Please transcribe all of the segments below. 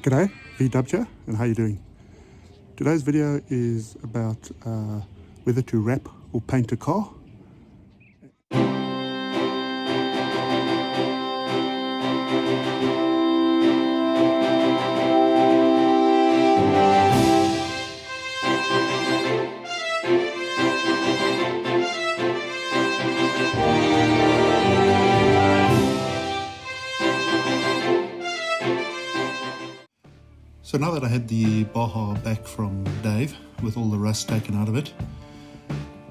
G'day, VW, and how you doing? Today's video is about whether to wrap or paint a car. So now that I had the Baja back from Dave with all the rust taken out of it,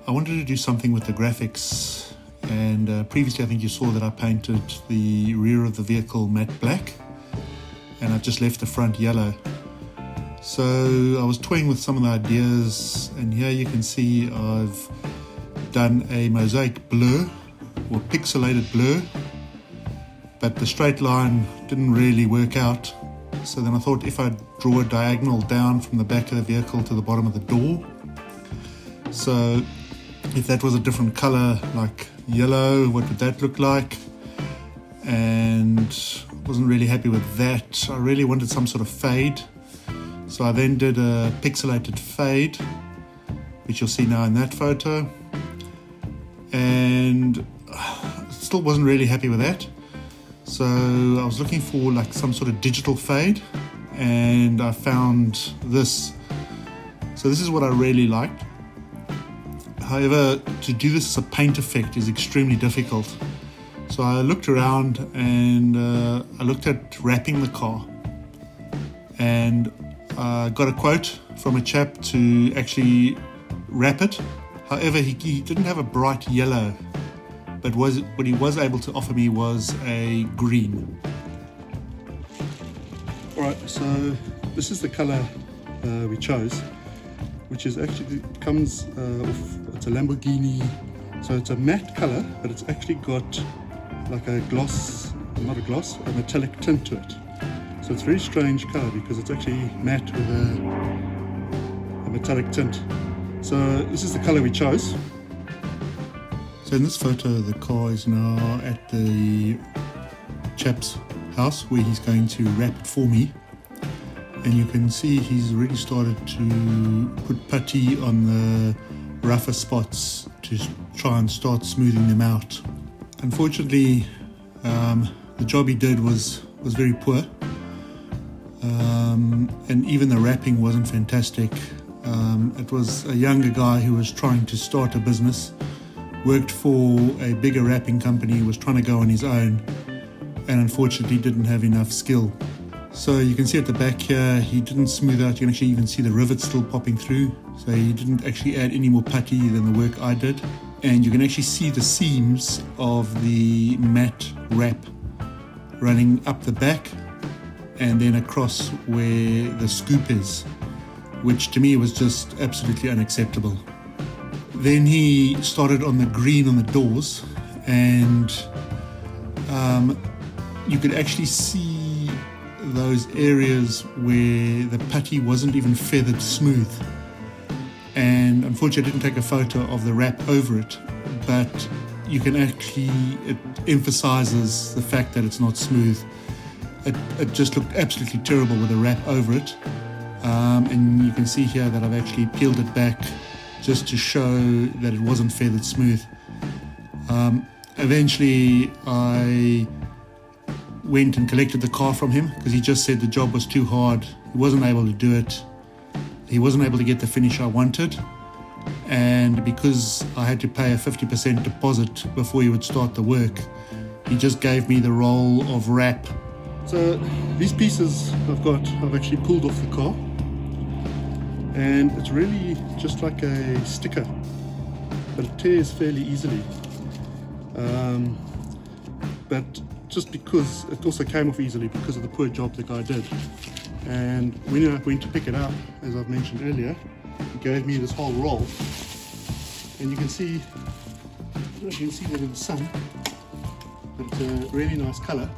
I wanted to do something with the graphics. And previously I think you saw that I painted the rear of the vehicle matte black, and I've just left the front yellow. So I was toying with some of the ideas, and here you can see I've done a mosaic blur or pixelated blur, but the straight line didn't really work out. So then I thought, if I draw a diagonal down from the back of the vehicle to the bottom of the door, so if that was a different color like yellow, what would that look like? And wasn't really happy with that. I really wanted some sort of fade, so I then did a pixelated fade, which you'll see now in that photo, and still wasn't really happy with that. So I was looking for like some sort of digital fade, and I found this. So this is what I really liked. However, to do this as a paint effect is extremely difficult. So I looked around and I looked at wrapping the car, and I got a quote from a chap to actually wrap it. However, he didn't have a bright yellow, but what he was able to offer me was a green. Alright, so this is the color we chose, which is actually comes off, it's a Lamborghini, so it's a matte color, but it's actually got like a gloss, not a gloss, a metallic tint to it. So it's a very strange color because it's actually matte with a metallic tint. So this is the color we chose. So in this photo, the car is now at the chap's house where he's going to wrap it for me. And you can see he's already started to put putty on the rougher spots to try and start smoothing them out. Unfortunately, the job he did was very poor. And even the wrapping wasn't fantastic. It was a younger guy who was trying to start a business, worked for a bigger wrapping company, was trying to go on his own, and unfortunately didn't have enough skill. So you can see at the back here, he didn't smooth out. You can actually even see the rivets still popping through. So he didn't actually add any more putty than the work I did. And you can actually see the seams of the matte wrap running up the back and then across where the scoop is, which to me was just absolutely unacceptable. Then he started on the green on the doors, and you could actually see those areas where the putty wasn't even feathered smooth. And unfortunately I didn't take a photo of the wrap over it, but you can actually, it emphasizes the fact that it's not smooth. It just looked absolutely terrible with the wrap over it. And you can see here that I've actually peeled it back just to show that it wasn't feathered smooth. Eventually I went and collected the car from him because he just said the job was too hard. He wasn't able to do it. He wasn't able to get the finish I wanted. And because I had to pay a 50% deposit before he would start the work, he just gave me the role of wrap. So these pieces I've actually pulled off the car, and it's really just like a sticker, but it tears fairly easily. But just because it also came off easily because of the poor job the guy did. And when I went to pick it up, as I've mentioned earlier, he gave me this whole roll, and you can see that in the sun, but it's a really nice color.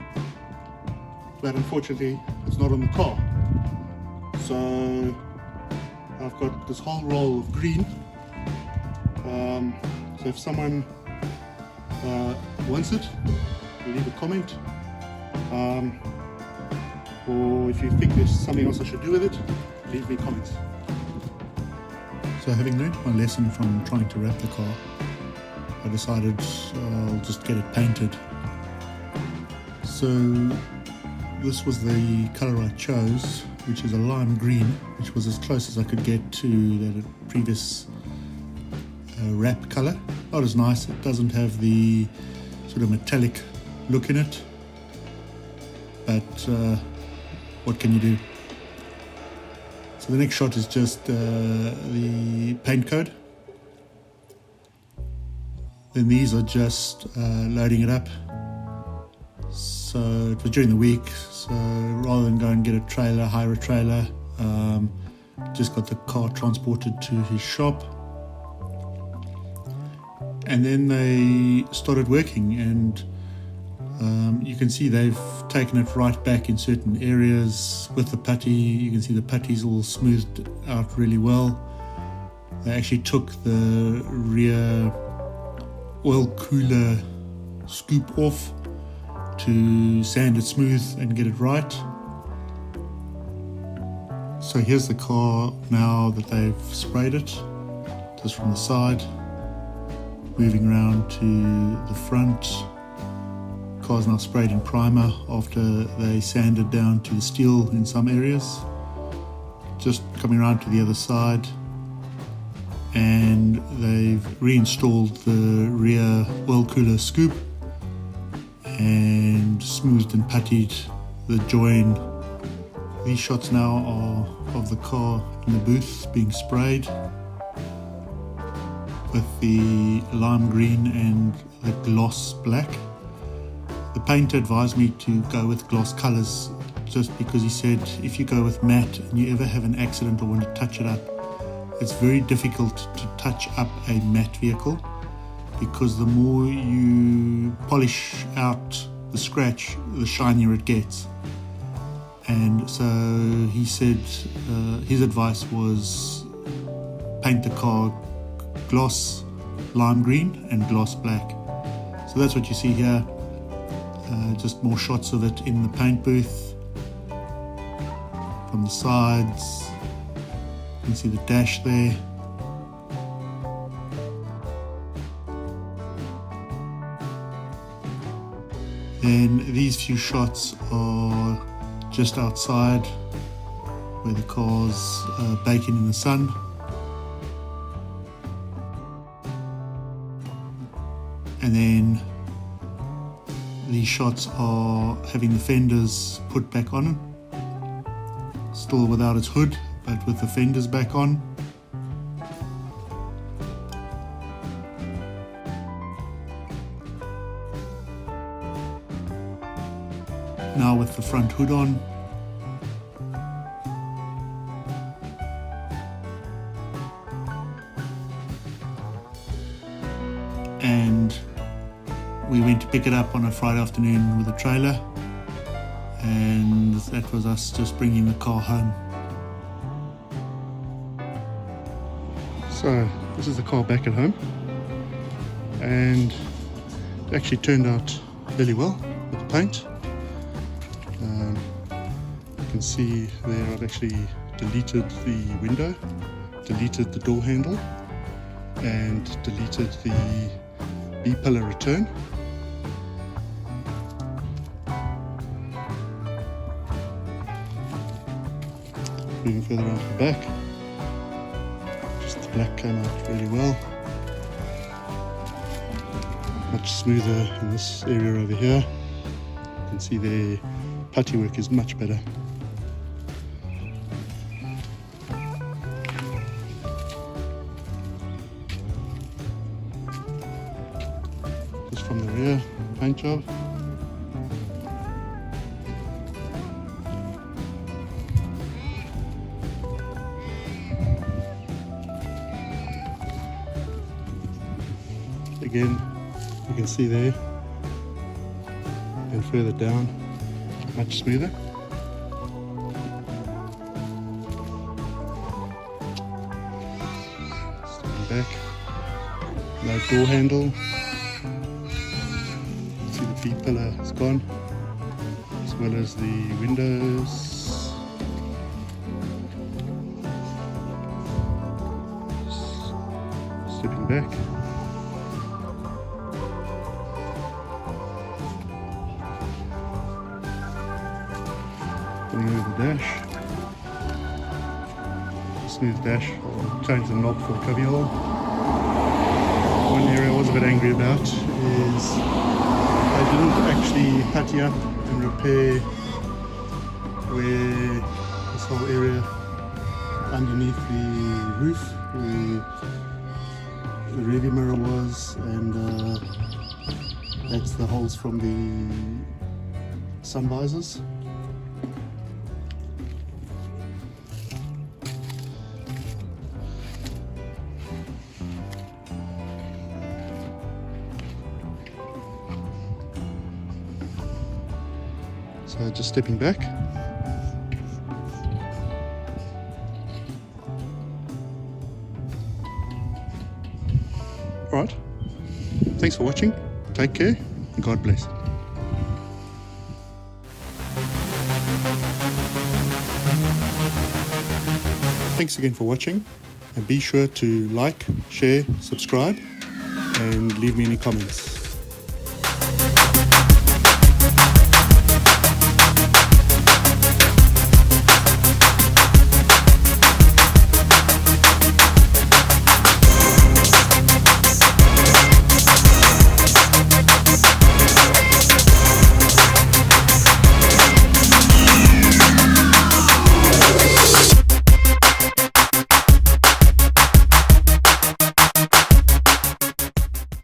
But unfortunately it's not on the car. So I've got this whole roll of green. So if someone wants it, leave a comment. or if you think there's something else I should do with it, leave me comments. So having learned my lesson from trying to wrap the car, I decided I'll just get it painted. So this was the colour I chose, which is a lime green, which was as close as I could get to the previous wrap colour. Not as nice, it doesn't have the sort of metallic look in it, but what can you do? So the next shot is just the paint code. Then these are just loading it up. So it was during the week, so rather than go and get a trailer, hire a trailer, just got the car transported to his shop. And then they started working, and you can see they've taken it right back in certain areas with the putty. You can see the putty's all smoothed out really well. They actually took the rear oil cooler scoop off to sand it smooth and get it right. So here's the car now that they've sprayed it, just from the side, moving around to the front. Car's now sprayed in primer after they sanded down to the steel in some areas. Just coming around to the other side, and they've reinstalled the rear oil cooler scoop and smoothed and puttied the join. These shots now are of the car in the booth being sprayed with the lime green and the gloss black. The painter advised me to go with gloss colors just because he said if you go with matte and you ever have an accident or want to touch it up, it's very difficult to touch up a matte vehicle, because the more you polish out the scratch, the shinier it gets. And so he said his advice was paint the car gloss lime green and gloss black. So that's what you see here. Just more shots of it in the paint booth. From the sides, you can see the dash there. Then these few shots are just outside where the car's baking in the sun. And then these shots are having the fenders put back on, still without its hood, but with the fenders back on. Now with the front hood on. And we went to pick it up on a Friday afternoon with a trailer, and that was us just bringing the car home. So this is the car back at home, and it actually turned out really well with the paint. You can see there I've actually deleted the window, deleted the door handle, and deleted the B-pillar return. Moving further around to the back, just the black came out really well. Much smoother in this area over here. You can see the putty work is much better. Just from the rear, paint job. Again, you can see there, and further down, much smoother. Stepping back, no door handle. See the B-pillar is gone. as well as the windows. Stepping back. Putting over the dash. Smooth dash. I'll change the knob for a cubbyhole. One area I was a bit angry about is they didn't actually putty up and repair where this whole area underneath the roof where the rearview mirror was, and that's the holes from the sun visors. So just stepping back. Alright, thanks for watching, take care, and God bless. Thanks again for watching, and be sure to like, share, subscribe, and leave me any comments.